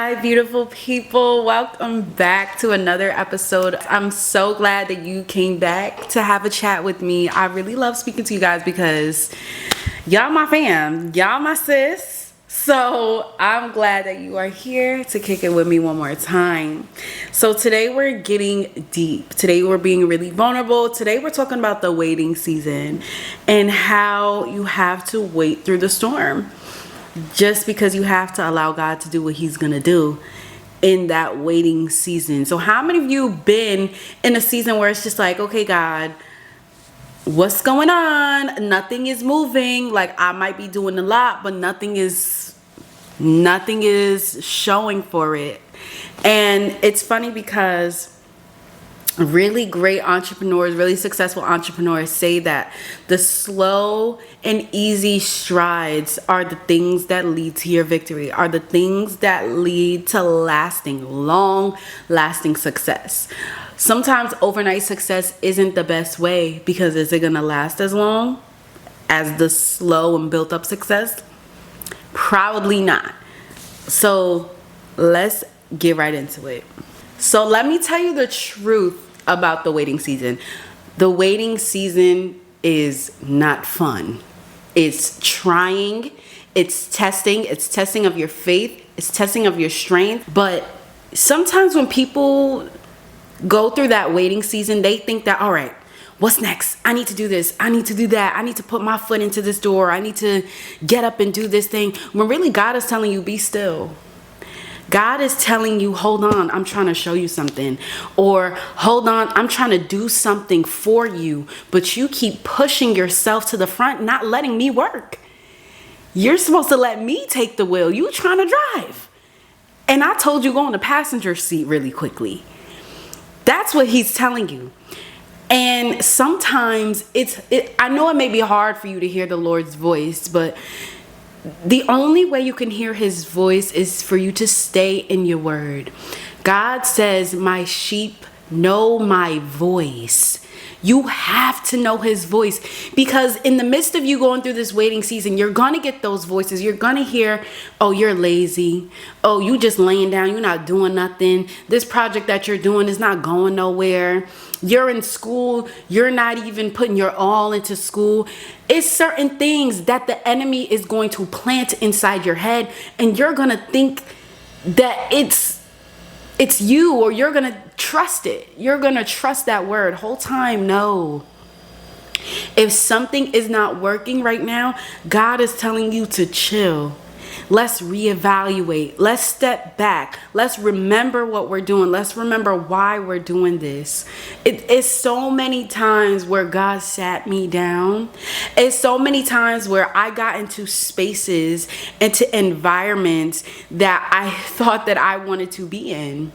Hi, beautiful people. Welcome back to another episode. I'm so glad that you came back to have a chat with me. I really love speaking to you guys because y'all my fam, y'all my sis. So I'm glad that you are here to kick it with me one more time. So today we're getting deep. Today we're being really vulnerable. Today we're talking about the waiting season and how you have to wait through the storm. Just because you have to allow God to do what he's gonna do in that waiting season. So how many of you been in a season where it's just like, okay, God, what's going on? Nothing is moving. Like, I might be doing a lot, but nothing is showing for it. And it's funny because really great entrepreneurs, really successful entrepreneurs say that the slow and easy strides are the things that lead to your victory, are the things that lead to long lasting success. Sometimes overnight success isn't the best way, because is it gonna last as long as the slow and built up success? Probably not. So let's get right into it. So let me tell you the truth about the waiting season. The waiting season is not fun. It's trying, it's testing of your faith, it's testing of your strength. But sometimes when people go through that waiting season, they think that, all right, what's next? I need to do this. I need to do that. I need to put my foot into this door. I need to get up and do this thing. When really God is telling you, be still. God is telling you, hold on, I'm trying to show you something. Or hold on, I'm trying to do something for you. But you keep pushing yourself to the front, not letting me work. You're supposed to let me take the wheel. You trying to drive. And I told you go on the passenger seat really quickly. That's what he's telling you. And sometimes I know it may be hard for you to hear the Lord's voice, but the only way you can hear his voice is for you to stay in your word. God says, my sheep know my voice. You have to know his voice, because in the midst of you going through this waiting season, you're going to get those voices. You're going to hear, oh, you're lazy. Oh, you just laying down. You're not doing nothing. This project that you're doing is not going nowhere. You're in school. You're not even putting your all into school. It's certain things that the enemy is going to plant inside your head, and you're going to think that it's you, or you're going to trust it. You're going to trust that word. Whole time, no. If something is not working right now, God is telling you to chill. Let's reevaluate. Let's step back. Let's remember what we're doing. Let's remember why we're doing this. It's so many times where God sat me down. It's so many times where I got into spaces, into environments that I thought that I wanted to be in.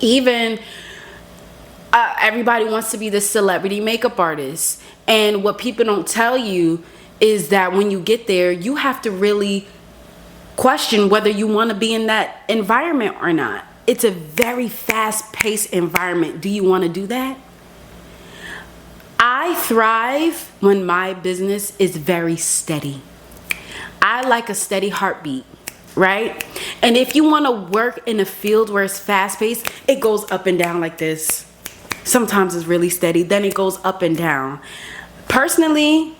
Even everybody wants to be the celebrity makeup artist. And what people don't tell you is that when you get there, you have to really question whether you want to be in that environment or not. It's a very fast-paced environment. Do you want to do that? I thrive when my business is very steady. I like a steady heartbeat, right? And if you want to work in a field where it's fast-paced, it goes up and down like this. Sometimes it's really steady, then it goes up and down. Personally,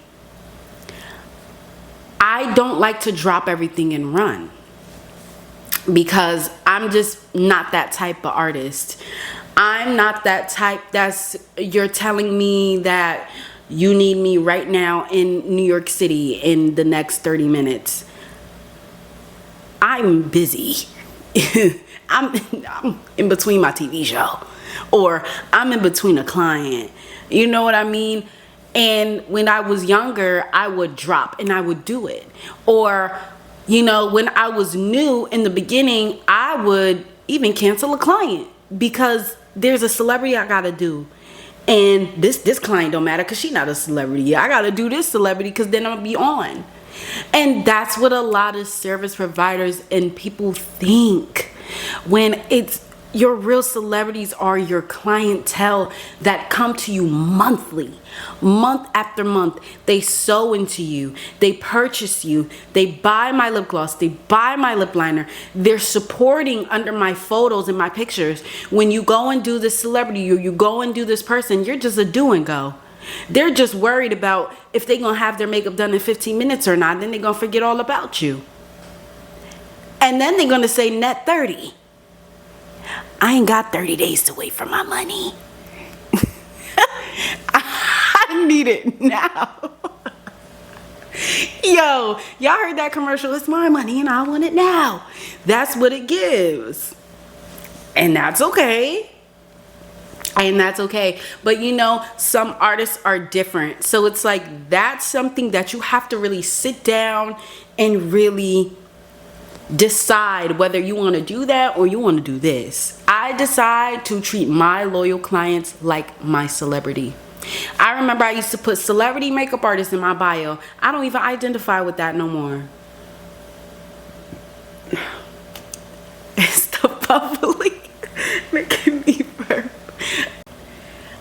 I don't like to drop everything and run, because I'm just not that type of artist. I'm not that type you're telling me that you need me right now in New York City in the next 30 minutes. I'm busy. I'm in between my TV show, or I'm in between a client. You know what I mean? And when I was younger, I would drop and I would do it. Or, you know, when I was new in the beginning, I would even cancel a client because there's a celebrity I gotta do. And this client don't matter because she's not a celebrity. I gotta do this celebrity because then I'll be on. And that's what a lot of service providers and people think when Your real celebrities are your clientele that come to you monthly, month after month. They sew into you, they purchase you, they buy my lip gloss, they buy my lip liner, they're supporting under my photos and my pictures. When you go and do this celebrity, or you go and do this person, you're just a do and go. They're just worried about if they're gonna have their makeup done in 15 minutes or not. Then they're gonna forget all about you. And then they're gonna say net 30. I ain't got 30 days to wait for my money. I need it now. Yo, y'all heard that commercial? It's my money and I want it now. That's what it gives. And that's okay. And that's okay. But you know, some artists are different. So it's like, that's something that you have to really sit down and really decide whether you want to do that or you want to do this. I decide to treat my loyal clients like my celebrity. I remember I used to put celebrity makeup artist in my bio. I don't even identify with that no more. It's the bubbly making me burp.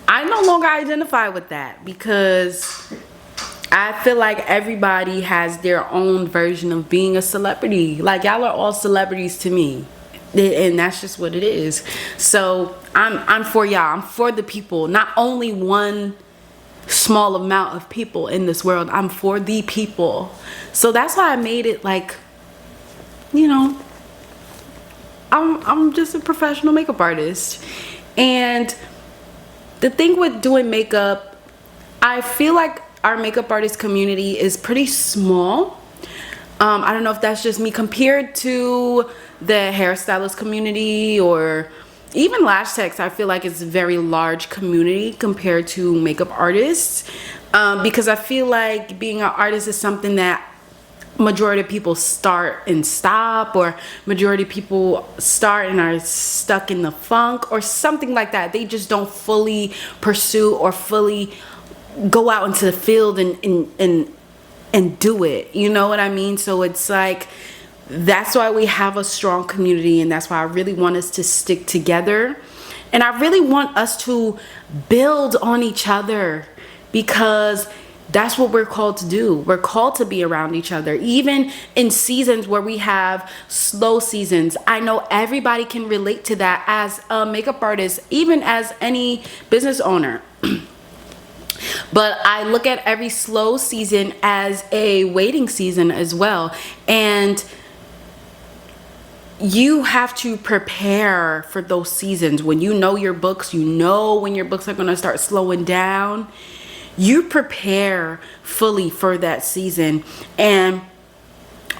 I no longer identify with that because I feel like everybody has their own version of being a celebrity. Like, y'all are all celebrities to me, and that's just what it is. So I'm for y'all. I'm for the people. Not only one small amount of people in this world. I'm for the people. So that's why I made it like, you know, I'm just a professional makeup artist. And the thing with doing makeup, I feel like our makeup artist community is pretty small. I don't know if that's just me compared to the hairstylist community or even lash techs. I feel like it's a very large community compared to makeup artists, because I feel like being an artist is something that majority of people start and stop, or majority of people start and are stuck in the funk or something like that. They just don't fully pursue or fully go out into the field and do it. You know what I mean? So it's like, that's why we have a strong community, and that's why I really want us to stick together. And I really want us to build on each other, because that's what we're called to do. We're called to be around each other, even in seasons where we have slow seasons. I know everybody can relate to that as a makeup artist, even as any business owner. But I look at every slow season as a waiting season as well. And you have to prepare for those seasons. When you know your books, you know when your books are going to start slowing down. You prepare fully for that season. And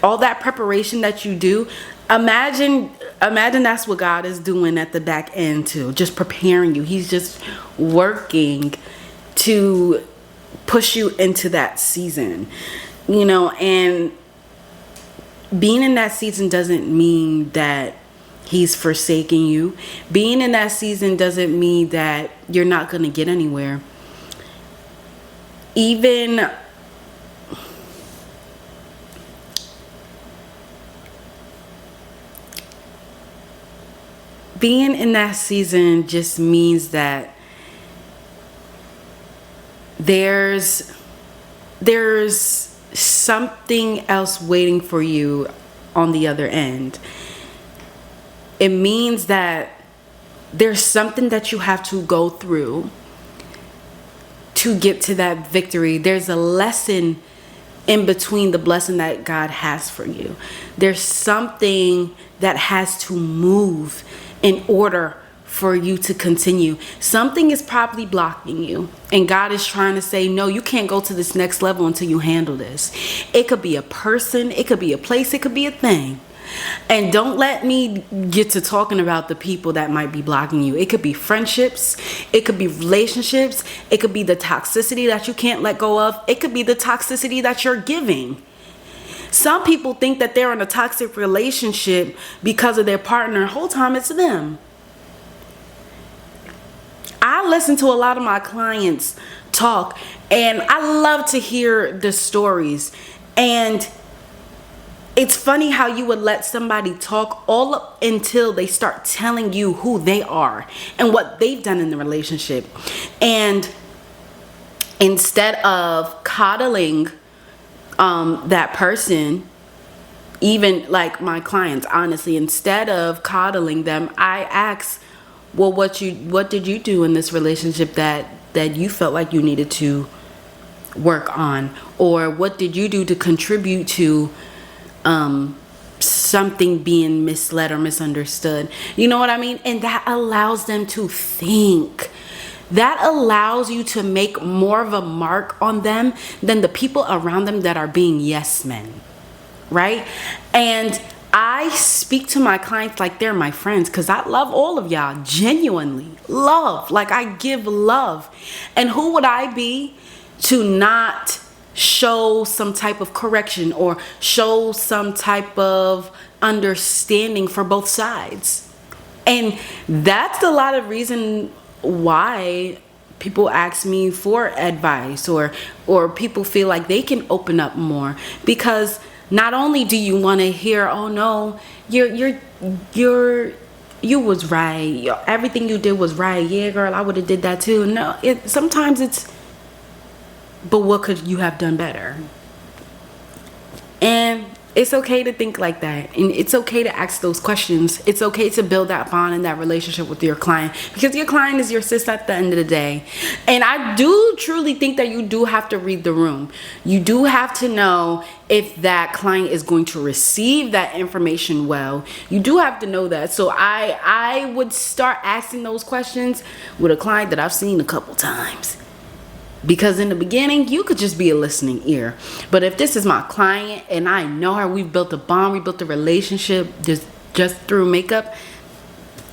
all that preparation that you do, imagine that's what God is doing at the back end too. Just preparing you. He's just working to push you into that season, you know. And being in that season doesn't mean that he's forsaking you. Being in that season doesn't mean that you're not going to get anywhere. Even being in that season just means that there's something else waiting for you on the other end. It means that there's something that you have to go through to get to that victory. There's a lesson in between the blessing that God has for you. There's something that has to move in order for you to continue. Something is probably blocking you, and God is trying to say, no, you can't go to this next level until you handle this. It could be a person, it could be a place, it could be a thing. And don't let me get to talking about the people that might be blocking you. It could be friendships, it could be relationships, it could be the toxicity that you can't let go of, it could be the toxicity that you're giving. Some people think that they're in a toxic relationship because of their partner. The whole time it's them. I listen to a lot of my clients talk, and I love to hear the stories. And it's funny how you would let somebody talk all up until they start telling you who they are and what they've done in the relationship. And instead of coddling that person, even like my clients, honestly, instead of coddling them, I ask, well, what did you do in this relationship that you felt like you needed to work on? Or what did you do to contribute to something being misled or misunderstood? You know what I mean? And that allows them to think. That allows you to make more of a mark on them than the people around them that are being yes men, right? And I speak to my clients like they're my friends, because I love all of y'all, genuinely love. Like, I give love. And who would I be to not show some type of correction or show some type of understanding for both sides? And that's a lot of reason why people ask me for advice, or people feel like they can open up more, because not only do you want to hear, oh no, you was right, everything you did was right, yeah girl, I would have did that too. No, sometimes it's, but what could you have done better? And it's okay to think like that, and it's okay to ask those questions. It's okay to build that bond and that relationship with your client, because your client is your sis at the end of the day. And I do truly think that you do have to read the room. You do have to know if that client is going to receive that information well. You do have to know that. So I would start asking those questions with a client that I've seen a couple times. Because in the beginning, you could just be a listening ear. But if this is my client and I know her, we've built a bond, we built a relationship just through makeup,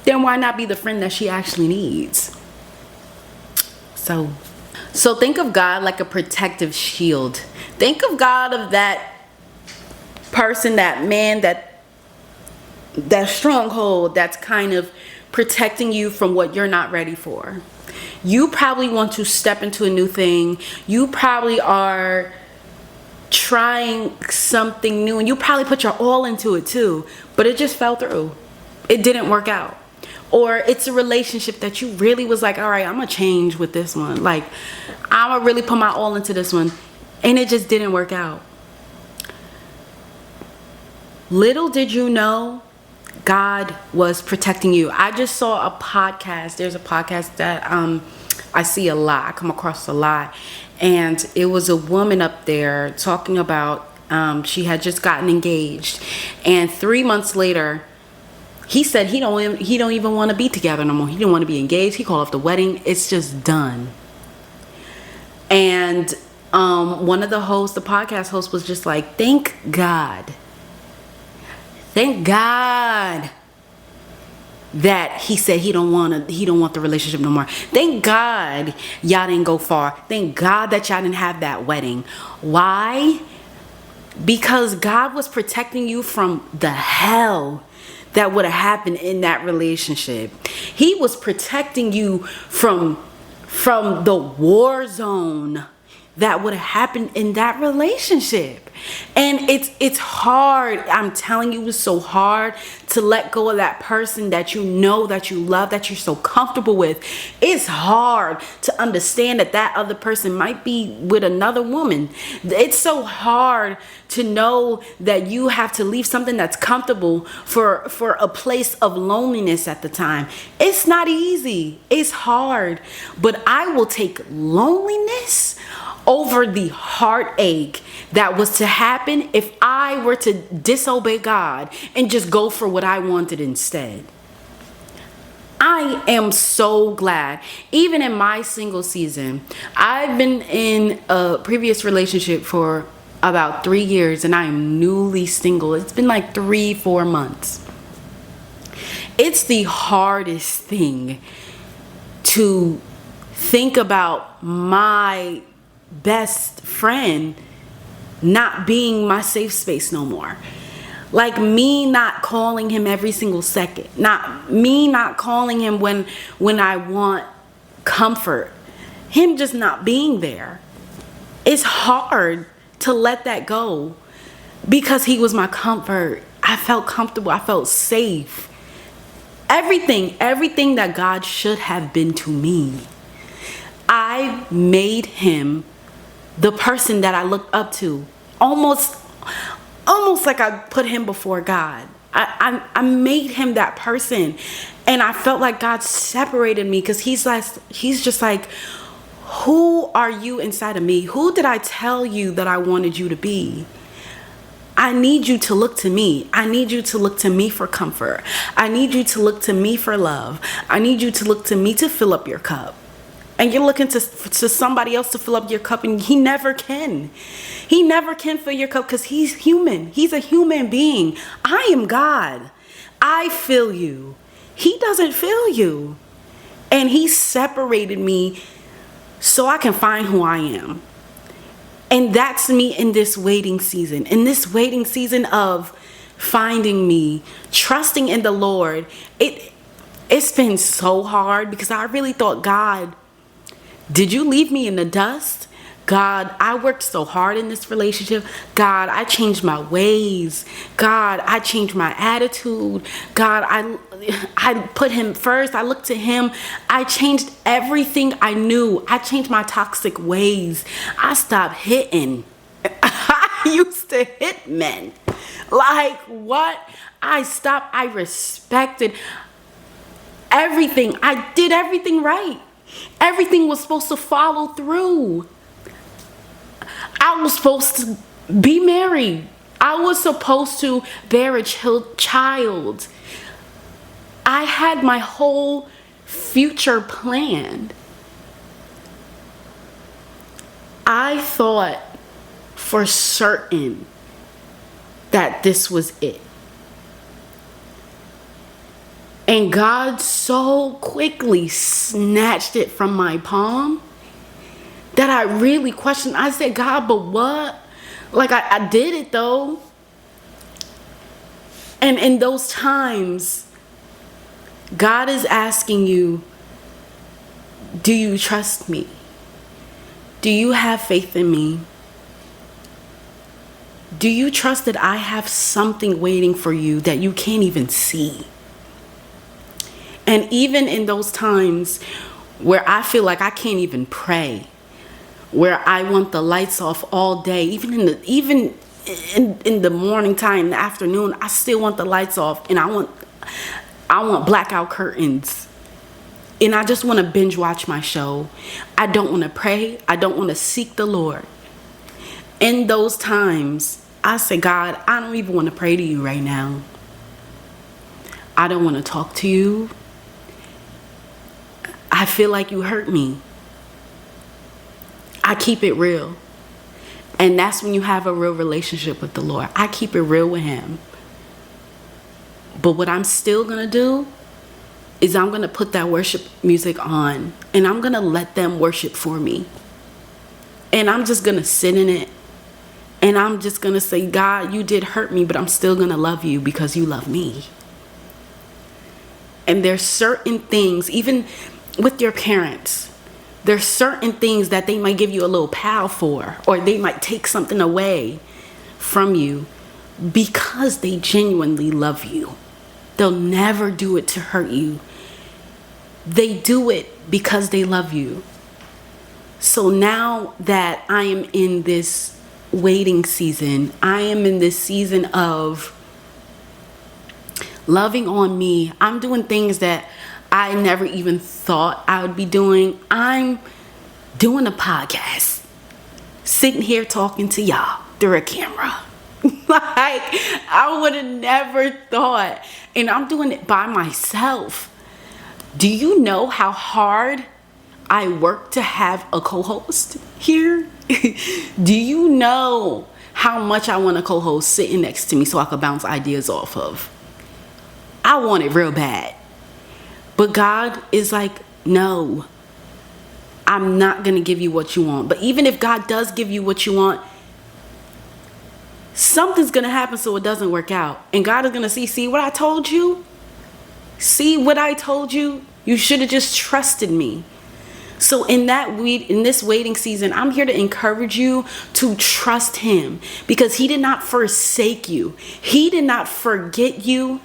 then why not be the friend that she actually needs? So think of God like a protective shield. Think of God of that person, that man, that stronghold that's kind of protecting you from what you're not ready for. You probably want to step into a new thing. You probably are trying something new, and you probably put your all into it too, but it just fell through. It didn't work out. Or it's a relationship that you really was like, all right, I'm gonna change with this one. Like, I'm gonna really put my all into this one, and it just didn't work out. Little did you know, God was protecting you. I just saw a podcast. There's a podcast that I see a lot. I come across a lot. And it was a woman up there talking about she had just gotten engaged. And 3 months later, he said he don't even want to be together no more. He didn't want to be engaged. He called off the wedding. It's just done. And one of the hosts, the podcast host, was just like, thank God. Thank God that he said he don't want the relationship no more. Thank God y'all didn't go far. Thank God that y'all didn't have that wedding. Why? Because God was protecting you from the hell that would have happened in that relationship. He was protecting you from the war zone that would have happened in that relationship. And it's hard. I'm telling you, it's so hard to let go of that person that you know, that you love, that you're so comfortable with. It's hard to understand that that other person might be with another woman. It's so hard to know that you have to leave something that's comfortable for a place of loneliness at the time. It's not easy. It's hard. But I will take loneliness over the heartache that was to happen if I were to disobey God and just go for what I wanted instead. I am so glad. Even in my single season, I've been in a previous relationship for about 3 years, and I am newly single. It's been like 3-4 months. It's the hardest thing to think about my best friend not being my safe space no more. Like me not calling him every single second. Not calling him when I want comfort. Him just not being there. It's hard to let that go. because he was my comfort. I felt comfortable. I felt safe. Everything that God should have been to me, I made him the person that I looked up to. Almost like I put him before God. I made him that person. And I felt like God separated me, because he's just like, who are you inside of me? Who did I tell you that I wanted you to be? I need you to look to me. I need you to look to me for comfort. I need you to look to me for love. I need you to look to me to fill up your cup. And you're looking to somebody else to fill up your cup, and he never can. He never can fill your cup, because he's human. He's a human being. I am God. I feel you. He doesn't feel you. And he separated me so I can find who I am. And that's me in this waiting season. In this waiting season of finding me, trusting in the Lord. It's been so hard, because I really thought, God, did you leave me in the dust? God, I worked so hard in this relationship. God, I changed my ways. God, I changed my attitude. God, I put him first. I looked to him. I changed everything I knew. I changed my toxic ways. I stopped hitting. I used to hit men. Like, what? I stopped. I respected everything. I did everything right. Everything was supposed to follow through. I was supposed to be married. I was supposed to bear a child. I had my whole future planned. I thought for certain that this was it. And God so quickly snatched it from my palm that I really questioned. I said, God, but what? Like, I did it though. And in those times, God is asking you, do you trust me? Do you have faith in me? Do you trust that I have something waiting for you that you can't even see? And even in those times where I feel like I can't even pray, where I want the lights off all day, even in the morning time, in the afternoon, I still want the lights off, and I want blackout curtains. And I just want to binge watch my show. I don't want to pray. I don't want to seek the Lord. In those times, I say, God, I don't even want to pray to you right now. I don't want to talk to you. I feel like you hurt me. I keep it real. And that's when you have a real relationship with the Lord. I keep it real with him. But what I'm still going to do is I'm going to put that worship music on, and I'm going to let them worship for me. And I'm just going to sit in it. And I'm just going to say, God, you did hurt me, but I'm still going to love you because you love me. And there's certain things, even with your parents, there's certain things that they might give you a little pow for, or they might take something away from you because they genuinely love you. They'll never do it to hurt you. They do it because they love you. So now that I am in this waiting season, I am in this season of loving on me. I'm doing things that I never even thought I would be doing. I'm doing a podcast, sitting here talking to y'all through a camera. Like, I would have never thought. And I'm doing it by myself. Do you know how hard I work to have a co-host here? Do you know how much I want a co-host sitting next to me so I could bounce ideas off of? I want it real bad. But God is like, no, I'm not going to give you what you want. But even if God does give you what you want, something's going to happen so it doesn't work out. And God is going to see what I told you? See what I told you? You should have just trusted me. So in this waiting season, I'm here to encourage you to trust him, because he did not forsake you. He did not forget you.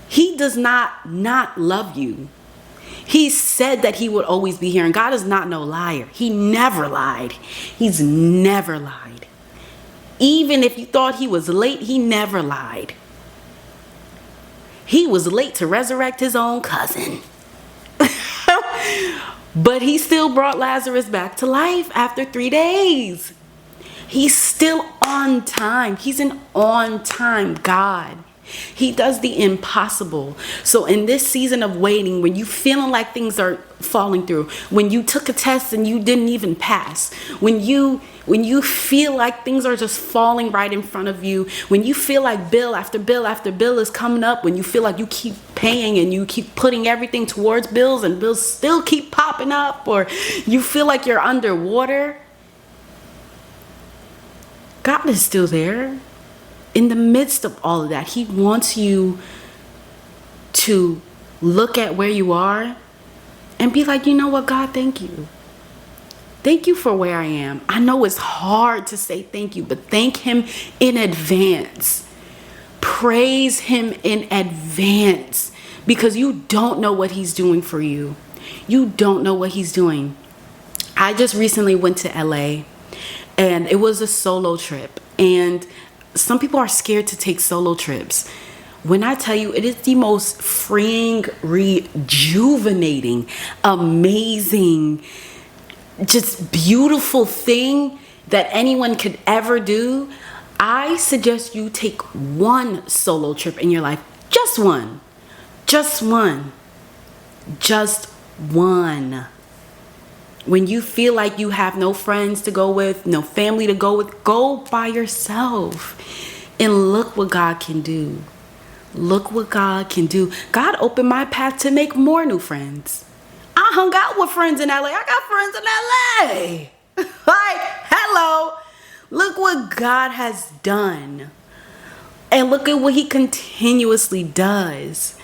He does not love you. He said that he would always be here, and God is not no liar. He never lied. He's never lied. Even if you thought he was late, he never lied. He was late to resurrect his own cousin. But he still brought Lazarus back to life after 3 days. He's still on time. He's an on-time God. He does the impossible. So in this season of waiting, when you feeling like things are falling through, when you took a test and you didn't even pass, when you feel like things are just falling right in front of you, when you feel like bill after bill after bill is coming up, when you feel like you keep paying and you keep putting everything towards bills and bills still keep popping up, or you feel like you're underwater, God is still there. In the midst of all of that, he wants you to look at where you are and be like, you know what, God, thank you. Thank you for where I am. I know it's hard to say thank you, but thank him in advance. Praise him in advance, because you don't know what he's doing for you. You don't know what he's doing. I just recently went to LA, and it was a solo trip, and some people are scared to take solo trips. When I tell you, it is the most freeing, rejuvenating, amazing, just beautiful thing that anyone could ever do. I suggest you take one solo trip in your life. Just one. Just one. Just one. When you feel like you have no friends to go with, no family to go with, go by yourself and look what God can do. Look what God can do. God opened my path to make more new friends. I hung out with friends in LA. I got friends in LA. Like, hello. Look what God has done. And look at what he continuously does.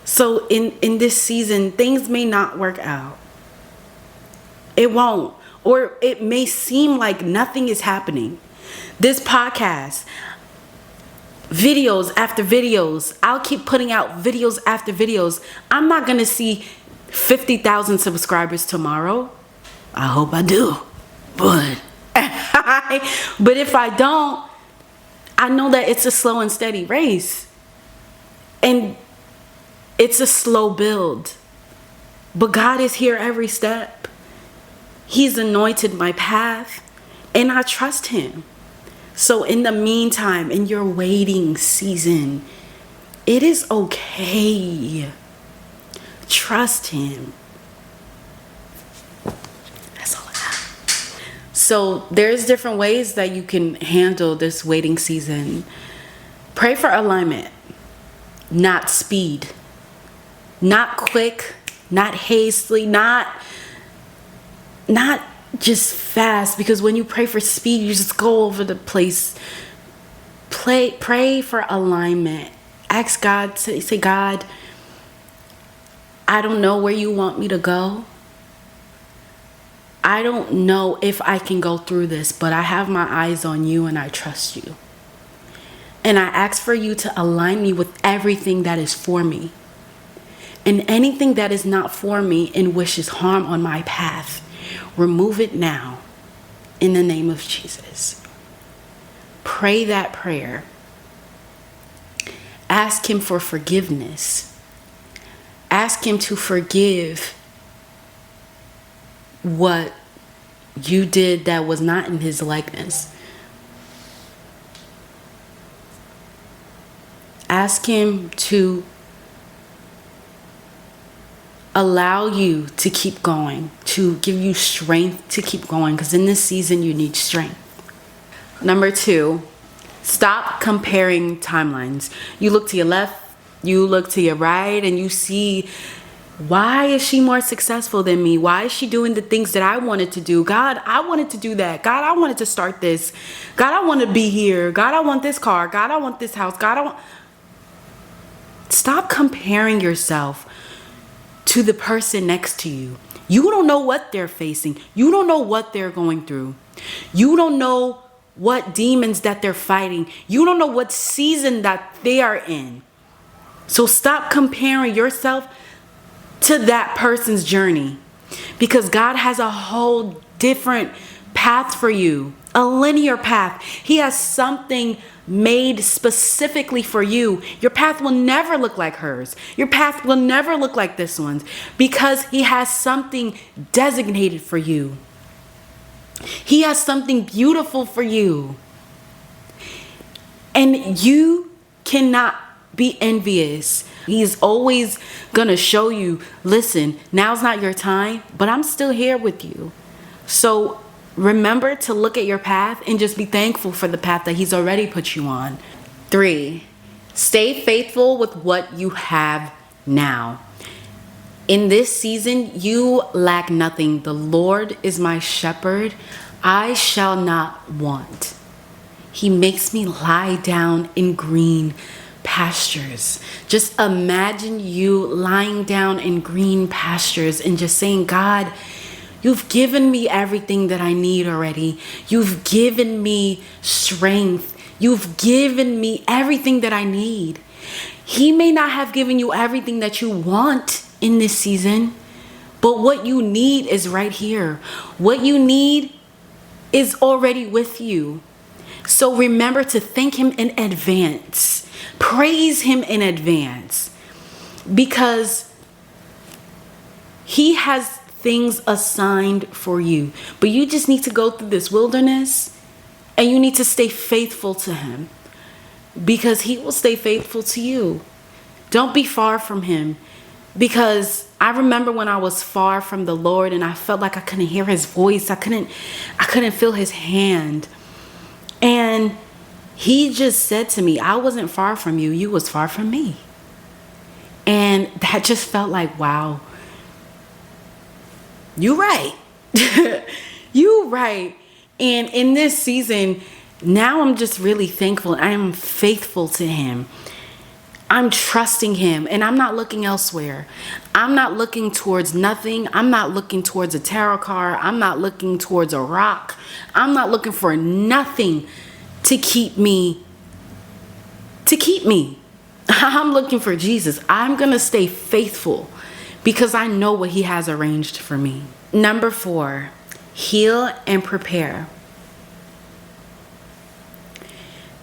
So in this season, things may not work out. It won't. Or it may seem like nothing is happening. This podcast, videos after videos, I'll keep putting out videos after videos. I'm not going to see 50,000 subscribers tomorrow. I hope I do. But if I don't, I know that it's a slow and steady race. And it's a slow build. But God is here every step. He's anointed my path, and I trust him. So in the meantime, in your waiting season, it is okay. Trust him. That's all I have. So there's different ways that you can handle this waiting season. Pray for alignment, not speed, not quick, not hastily, not just fast, because when you pray for speed, you just go over the place. Pray for alignment. Ask God, say, God, I don't know where you want me to go. I don't know if I can go through this, but I have my eyes on you and I trust you. And I ask for you to align me with everything that is for me. And anything that is not for me and wishes harm on my path, remove it now in the name of Jesus. Pray that prayer. Ask him for forgiveness. Ask him to forgive what you did that was not in his likeness. Ask him to allow you to keep going, to give you strength to keep going, because in this season you need strength. Number 2, stop comparing timelines. You look to your left, you look to your right, and you see, why is she more successful than me? Why is she doing the things that I wanted to do? God, I wanted to do that. God, I wanted to start this. God, I want to be here. God, I want this car. God, I want this house. God, I want... Stop comparing yourself to the person next to you. You don't know what they're facing. You don't know what they're going through. You don't know what demons that they're fighting. You don't know what season that they are in. So stop comparing yourself to that person's journey, because God has a whole different path for you, a linear path. He has something made specifically for you. Your path will never look like hers. Your path will never look like this one's, because he has something designated for you. He has something beautiful for you. And you cannot be envious. He's always gonna show you, listen, now's not your time, but I'm still here with you. So remember to look at your path and just be thankful for the path that he's already put you on. 3, stay faithful with what you have now. In this season, you lack nothing. The Lord is my shepherd. I shall not want. He makes me lie down in green pastures. Just imagine you lying down in green pastures and just saying, God, you've given me everything that I need already. You've given me strength. You've given me everything that I need. He may not have given you everything that you want in this season, but what you need is right here. What you need is already with you. So remember to thank him in advance. Praise him in advance, because he has things assigned for you. But you just need to go through this wilderness, and you need to stay faithful to him, because he will stay faithful to you. Don't be far from him, because I remember when I was far from the Lord and I felt like I couldn't hear his voice. I couldn't feel his hand. And he just said to me, I wasn't far from you. You was far from me. And that just felt like, wow, you right. You right. And in this season, now I'm just really thankful. I am faithful to him. I'm trusting him, and I'm not looking elsewhere. I'm not looking towards nothing. I'm not looking towards a tarot card. I'm not looking towards a rock. I'm not looking for nothing to keep me. I'm looking for Jesus. I'm going to stay faithful because I know what he has arranged for me. Number 4, heal and prepare.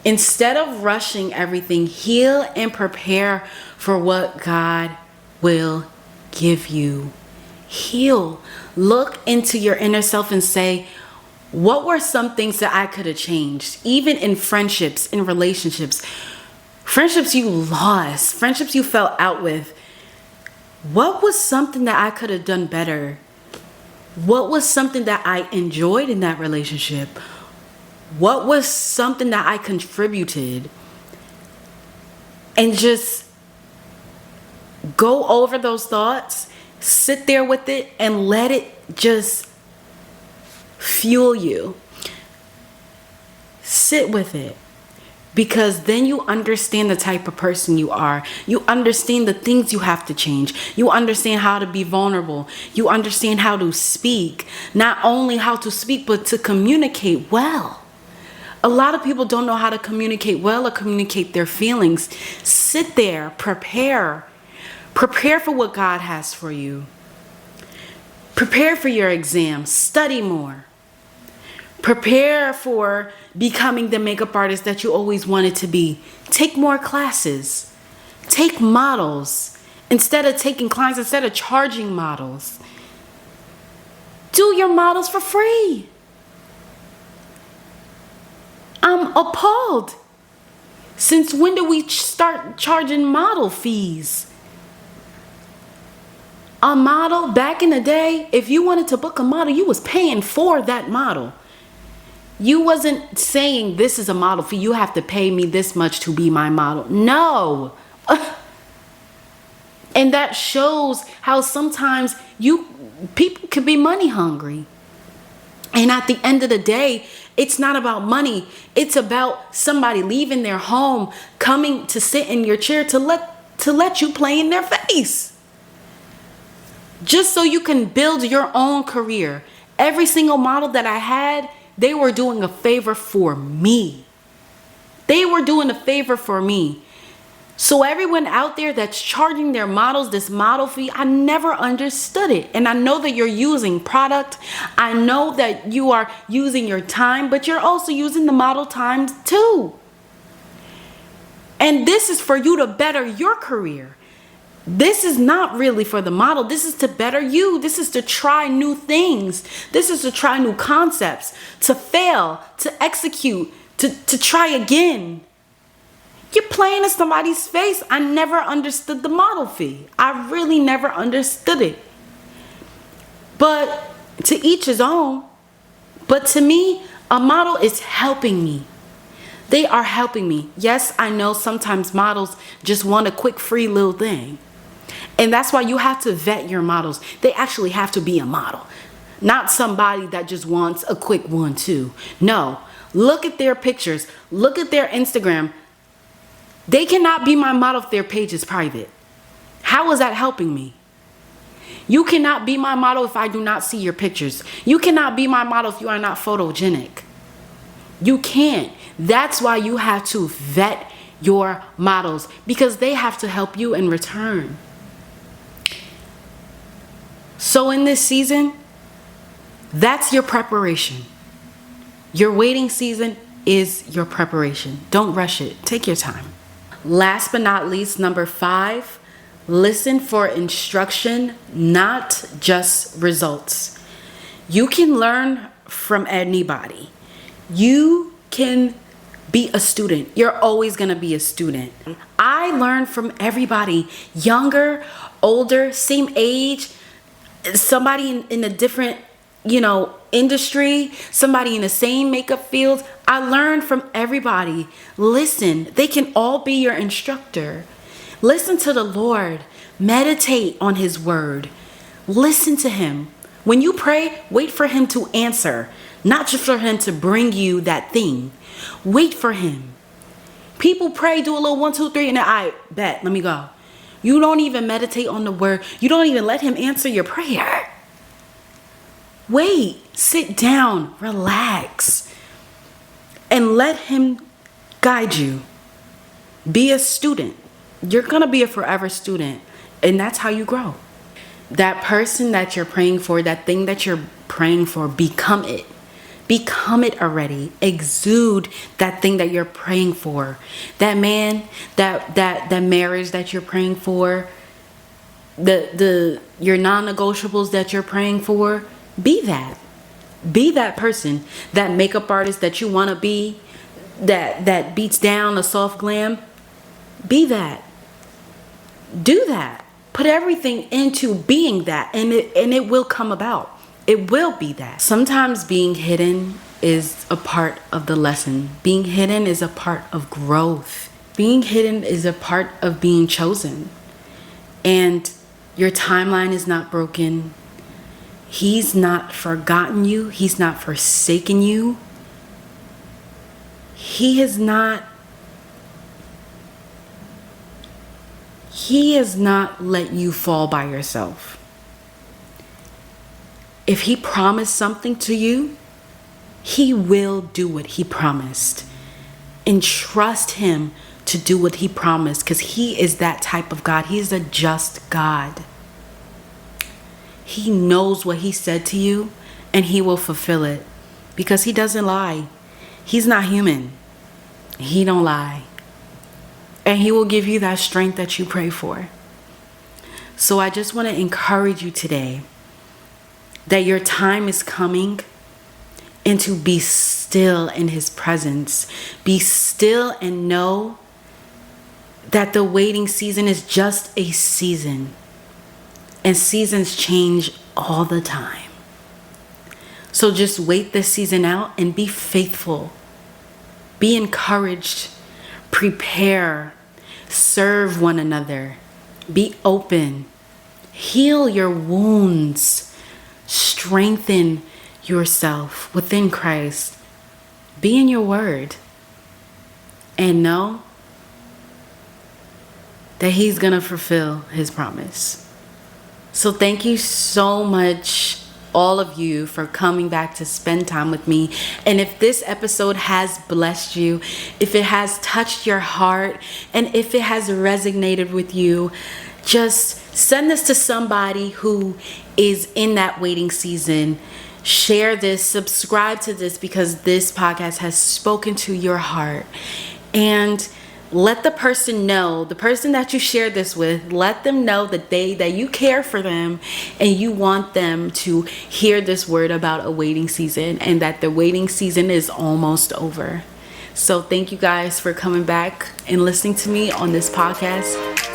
Instead of rushing everything, heal and prepare for what God will give you. Heal. Look into your inner self and say, what were some things that I could have changed? Even in friendships, in relationships, friendships you lost, friendships you fell out with. What was something that I could have done better? What was something that I enjoyed in that relationship? What was something that I contributed? And just go over those thoughts, sit there with it, and let it just fuel you. Sit with it, because then you understand the type of person you are. You understand the things you have to change. You understand how to be vulnerable. You understand how to speak. Not only how to speak, but to communicate well. A lot of people don't know how to communicate well or communicate their feelings. Sit there, prepare. Prepare for what God has for you. Prepare for your exams. Study more. Prepare for becoming the makeup artist that you always wanted to be. Take more classes. Take models. Instead of taking clients, instead of charging models, do your models for free. I'm appalled. Since when did we start charging model fees? A model, back in the day, if you wanted to book a model, you was paying for that model. You wasn't saying, this is a model fee, you have to pay me this much to be my model. No. And that shows how sometimes people can be money hungry. And at the end of the day, it's not about money. It's about somebody leaving their home, coming to sit in your chair to let you play in their face. just so you can build your own career. Every single model that I had, they were doing a favor for me. They were doing a favor for me. So everyone out there that's charging their models this model fee, I never understood it. And I know that you're using product. I know that you are using your time, but you're also using the model time too. And this is for you to better your career. This is not really for the model. This is to better you. This is to try new things. This is to try new concepts, to fail, to execute, to try again. You're playing in somebody's face. I never understood the model fee. I really never understood it. But to each his own. But to me, a model is helping me. They are helping me. Yes, I know sometimes models just want a quick free little thing. And that's why you have to vet your models. They actually have to be a model, not somebody that just wants a quick 1-2. No, look at their pictures. Look at their Instagram. They cannot be my model if their page is private. How is that helping me? You cannot be my model if I do not see your pictures. You cannot be my model if you are not photogenic. You can't. That's why you have to vet your models, because they have to help you in return. So in this season, that's your preparation. Your waiting season is your preparation. Don't rush it. Take your time. Last but not least, number 5, listen for instruction, not just results. You can learn from anybody. You can be a student. You're always going to be a student. I learn from everybody, younger, older, same age, somebody in a different, industry, somebody in the same makeup field. I learned from everybody. Listen, they can all be your instructor. Listen to the Lord. Meditate on his word. Listen to him. When you pray, wait for him to answer, not just for him to bring you that thing. Wait for him. People pray, do a little 1, 2, 3, and then I bet, let me go. You don't even meditate on the word. You don't even let him answer your prayer. Wait, sit down, relax, and let him guide you. Be a student. You're going to be a forever student, and that's how you grow. That person that you're praying for, that thing that you're praying for, become it. Become it already. Exude that thing that you're praying for. That man, that marriage that you're praying for, your non-negotiables that you're praying for. Be that. Be that person. That makeup artist that you want to be, that beats down a soft glam. Be that. Do that. Put everything into being that, and it will come about. It will be that. Sometimes being hidden is a part of the lesson. Being hidden is a part of growth. Being hidden is a part of being chosen. And your timeline is not broken. He's not forgotten you. He's not forsaken you. He has not let you fall by yourself. If he promised something to you, he will do what he promised. And trust him to do what he promised, because he is that type of God. He is a just God. He knows what he said to you, and he will fulfill it, because he doesn't lie. He's not human. He don't lie. And he will give you that strength that you pray for. So I just want to encourage you today that your time is coming, and to be still in his presence. Be still and know that the waiting season is just a season. And seasons change all the time. So just wait this season out and be faithful. Be encouraged. Prepare. Serve one another. Be open. Heal your wounds. Strengthen yourself within Christ. Be in your word. And know that he's going to fulfill his promise. So thank you so much, all of you, for coming back to spend time with me. And if this episode has blessed you, if it has touched your heart, and if it has resonated with you, just send this to somebody who is in that waiting season. Share this, subscribe to this, because this podcast has spoken to your heart. And let the person know, the person that you share this with, let them know that you care for them and you want them to hear this word about a waiting season, and that the waiting season is almost over. So thank you guys for coming back and listening to me on this podcast.